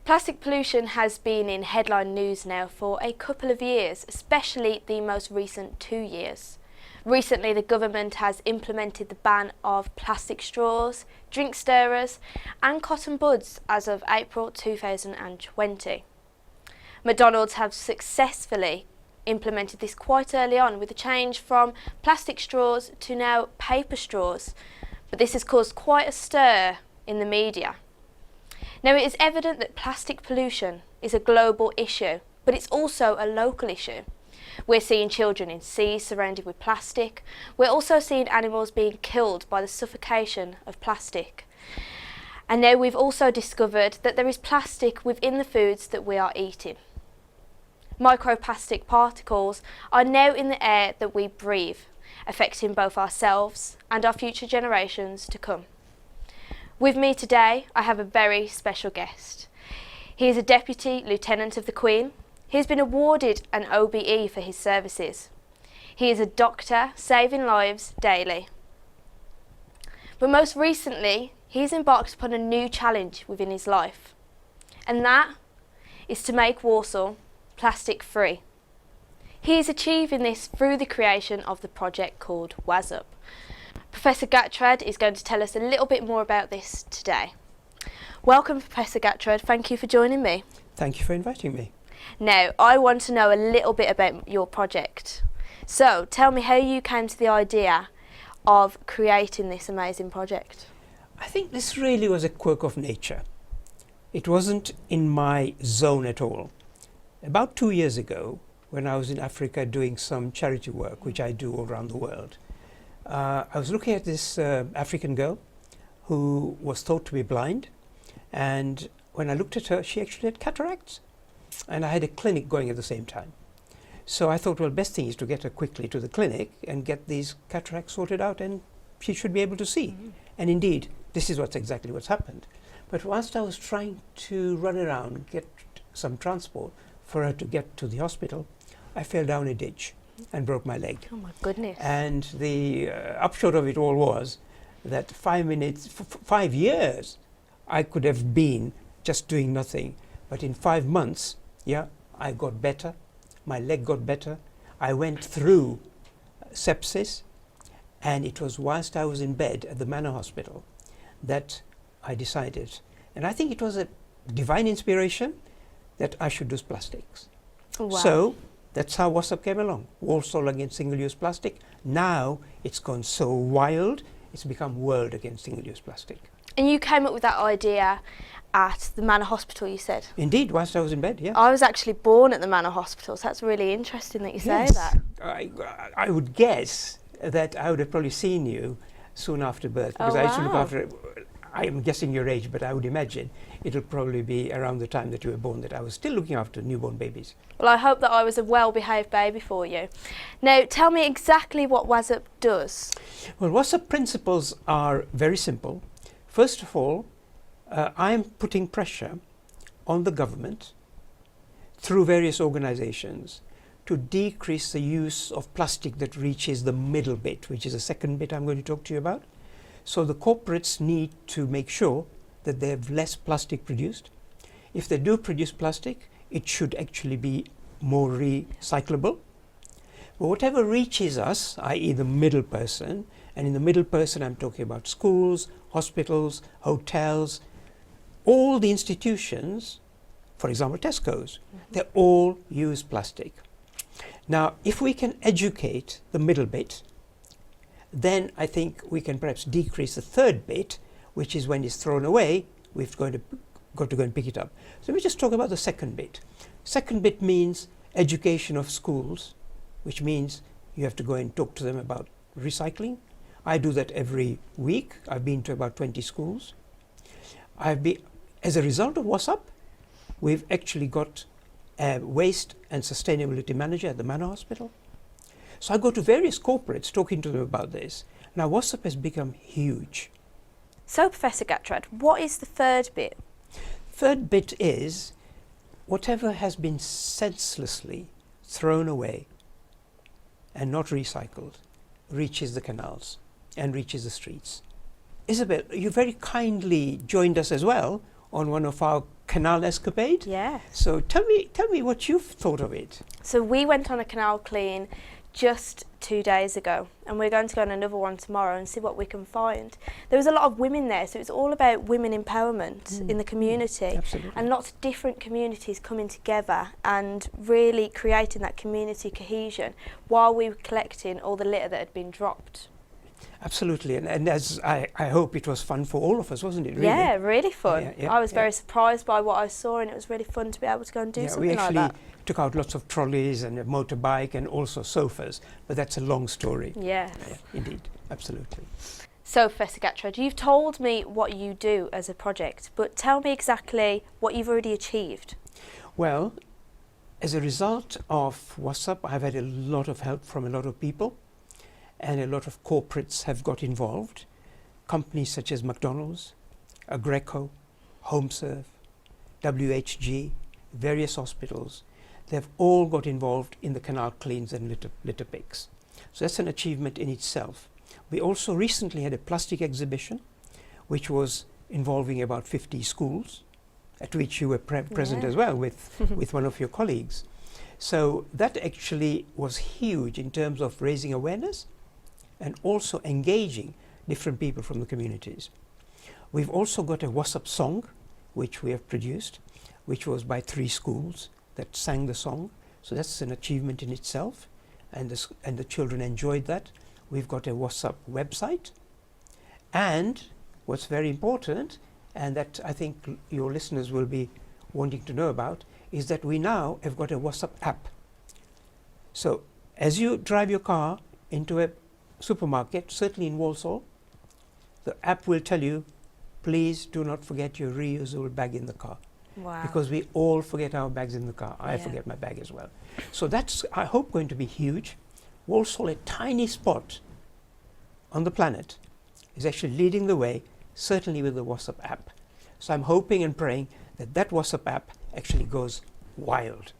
Plastic pollution has been in headline news now for a couple of years, especially the most recent 2 years. Recently, the government has implemented the ban of plastic straws, drink stirrers and cotton buds as of April 2020. McDonald's have successfully implemented this quite early on with a change from plastic straws to now paper straws, but this has caused quite a stir in the media. Now, it is evident that plastic pollution is a global issue, but it's also a local issue. We're seeing children in seas surrounded with plastic. We're also seeing animals being killed by the suffocation of plastic. And now we've also discovered that there is plastic within the foods that we are eating. Microplastic particles are now in the air that we breathe, affecting both ourselves and our future generations to come. With me today, I have a very special guest. He is a Deputy Lieutenant of the Queen. He has been awarded an OBE for his services. He is a doctor saving lives daily. But most recently, he's embarked upon a new challenge within his life, and that is to make Walsall plastic free. He is achieving this through the creation of the project called WASUP. Professor Gatrad is going to tell us a little bit more about this today. Welcome, Professor Gatrad. Thank you for joining me. Thank you for inviting me. Now, I want to know a little bit about your project. So, tell me how you came to the idea of creating this amazing project. I think this really was a quirk of nature. It wasn't in my zone at all. About 2 years ago, when I was in Africa doing some charity work, which I do all around the world, I was looking at this African girl who was thought to be blind, and when I looked at her, she actually had cataracts, and I had a clinic going at the same time. So I thought, well, best thing is to get her quickly to the clinic and get these cataracts sorted out, and she should be able to see. And indeed, this is exactly what's happened. But whilst I was trying to run around, get some transport for her to get to the hospital, I fell down a ditch and broke my leg. Oh my goodness. And the upshot of it all was that 5 years I could have been just doing nothing. But in 5 months, I got better, my leg got better. I went through sepsis, and it was whilst I was in bed at the Manor Hospital that I decided, and I think it was a divine inspiration, that I should do plastics. Wow. So that's how WASUP came along, Walsall Against Single-Use Plastic. Now it's gone so wild, it's become World Against Single-Use Plastic. And you came up with that idea at the Manor Hospital, you said? Indeed, whilst I was in bed, yeah. I was actually born at the Manor Hospital, so that's really interesting that you say that. I would guess that I would have probably seen you soon after birth, because I used to look after, I am guessing your age, but I would imagine it'll probably be around the time that you were born that I was still looking after newborn babies. Well, I hope that I was a well-behaved baby for you. Now, tell me exactly what WASUP does. Well, WASUP principles are very simple. First of all, I am putting pressure on the government through various organizations to decrease the use of plastic that reaches the middle bit, which is the second bit I'm going to talk to you about. So the corporates need to make sure that they have less plastic produced. If they do produce plastic, it should actually be more recyclable. But whatever reaches us, i.e. the middle person, and in the middle person I'm talking about schools, hospitals, hotels, all the institutions, for example Tesco's, they all use plastic. Now, if we can educate the middle bit, then I think we can perhaps decrease the third bit, which is when it's thrown away, we've got to go and pick it up. So let me just talk about the second bit. Second bit means education of schools, which means you have to go and talk to them about recycling. I do that every week. I've been to about 20 schools. As a result of WASUP, we've actually got a waste and sustainability manager at the Manor Hospital. So I go to various corporates talking to them about this. Now WASUP has become huge. So, Professor Gatrad, what is the third bit? Third bit is whatever has been senselessly thrown away and not recycled reaches the canals and reaches the streets. Isobel, you very kindly joined us as well on one of our canal escapade. Yeah. So tell me what you've thought of it. So we went on a canal clean just 2 days ago, and we're going to go on another one tomorrow and see what we can find. There was a lot of women there, so it's all about women empowerment in the community. Absolutely. And lots of different communities coming together and really creating that community cohesion while we were collecting all the litter that had been dropped. Absolutely, and as I hope it was fun for all of us, wasn't it? Really? Yeah, really fun. Yeah, I was very surprised by what I saw, and it was really fun to be able to go and do something like that. We actually took out lots of trolleys and a motorbike and also sofas, but that's a long story. Yes. Yeah, indeed, absolutely. So, Professor Gatrad, you've told me what you do as a project, but tell me exactly what you've already achieved. Well, as a result of WhatsApp, I've had a lot of help from a lot of people, and a lot of corporates have got involved. Companies such as McDonald's, Gautreaux, HomeServe, WHG, various hospitals, they've all got involved in the canal cleans and litter picks. So that's an achievement in itself. We also recently had a plastic exhibition, which was involving about 50 schools, at which you were present as well with one of your colleagues. So that actually was huge in terms of raising awareness and also engaging different people from the communities. We've also got a WhatsApp song, which we have produced, which was by 3 schools that sang the song. So that's an achievement in itself, and the children enjoyed that. We've got a WhatsApp website, and what's very important, and that I think your listeners will be wanting to know about, is that we now have got a WhatsApp app. So as you drive your car into a supermarket, certainly in Walsall, the app will tell you, please do not forget your reusable bag in the car. Wow. Because we all forget our bags in the car. I forget my bag as well. So that's, I hope, going to be huge. Walsall, a tiny spot on the planet, is actually leading the way, certainly with the WhatsApp app. So I'm hoping and praying that that WhatsApp app actually goes wild.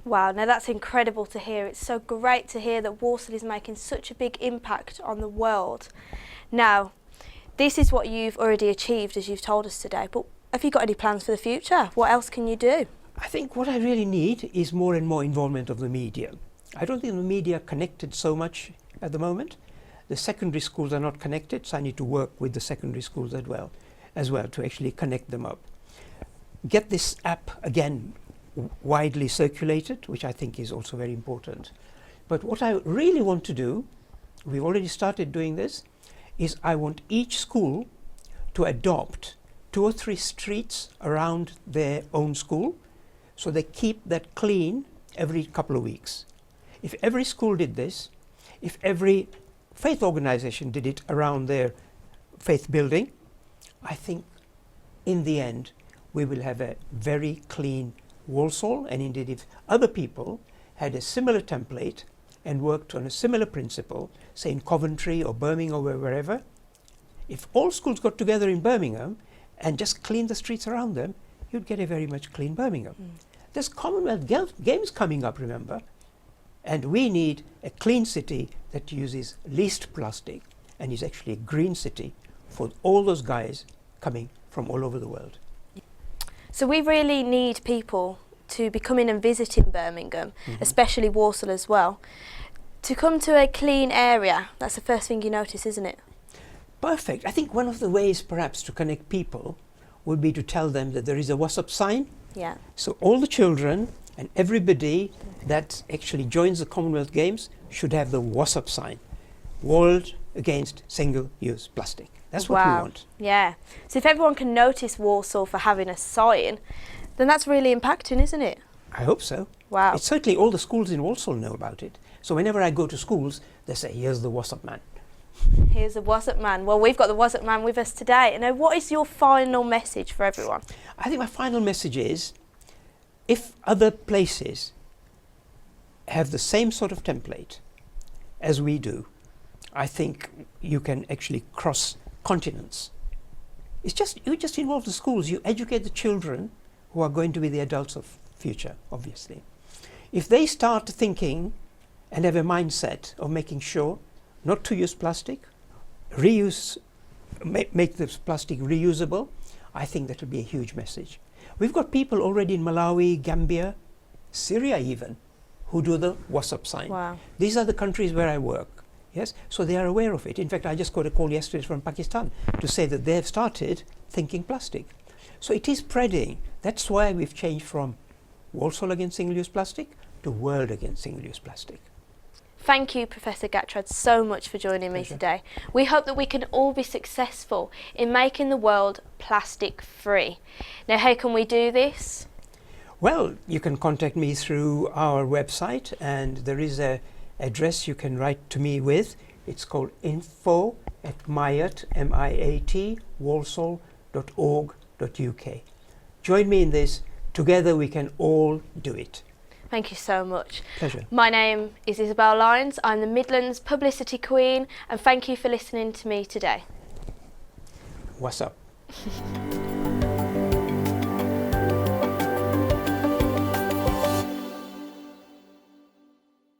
Wow, now that's incredible to hear. It's so great to hear that Walsall is making such a big impact on the world. Now, this is what you've already achieved, as you've told us today, but have you got any plans for the future? What else can you do? I think what I really need is more and more involvement of the media. I don't think the media are connected so much at the moment. The secondary schools are not connected, so I need to work with the secondary schools as well to actually connect them up. Get this app again widely circulated, which I think is also very important. But what I really want to do, we've already started doing this, is I want each school to adopt 2 or 3 streets around their own school, so they keep that clean every couple of weeks. If every school did this, if every faith organization did it around their faith building, I think in the end we will have a very clean Walsall. And indeed, if other people had a similar template and worked on a similar principle, say in Coventry or Birmingham or wherever, if all schools got together in Birmingham and just cleaned the streets around them, you'd get a very much clean Birmingham. There's Commonwealth Games coming up, remember, and we need a clean city that uses least plastic and is actually a green city for all those guys coming from all over the world. So we really need people to be coming and visiting Birmingham, especially Walsall as well. To come to a clean area, that's the first thing you notice, isn't it? Perfect. I think one of the ways perhaps to connect people would be to tell them that there is a WhatsApp sign. Yeah. So all the children and everybody that actually joins the Commonwealth Games should have the WhatsApp sign. World Against Single-Use Plastic. That's what we want. Yeah. So if everyone can notice Walsall for having a sign, then that's really impacting, isn't it? I hope so. Wow. It's certainly all the schools in Walsall know about it. So whenever I go to schools, they say, here's the WhatsApp man. Here's the WhatsApp man. Well, we've got the WhatsApp man with us today. Now, what is your final message for everyone? I think my final message is, if other places have the same sort of template as we do, I think you can actually cross continents. You just involve the schools, you educate the children who are going to be the adults of future, obviously. If they start thinking and have a mindset of making sure not to use plastic, make this plastic reusable, I think that will be a huge message. We've got people already in Malawi, Gambia, Syria even, who do the what's up sign. Wow. These are the countries where I work. Yes, so they are aware of it. In fact, I just got a call yesterday from Pakistan to say that they have started thinking plastic. So it is spreading. That's why we've changed from Walsall against single-use plastic to World against single-use plastic. Thank you, Professor Gatrad, so much for joining me Pleasure. today. We hope that we can all be successful in making the world plastic-free. Now, how can we do this? Well, you can contact me through our website, and there is a address you can write to me with. It's called info@miat, M-I-A-T, walsall.org.uk. Join me in this. Together we can all do it. Thank you so much. Pleasure. My name is Isobel Lines. I'm the Midlands Publicity Queen, and thank you for listening to me today. What's up?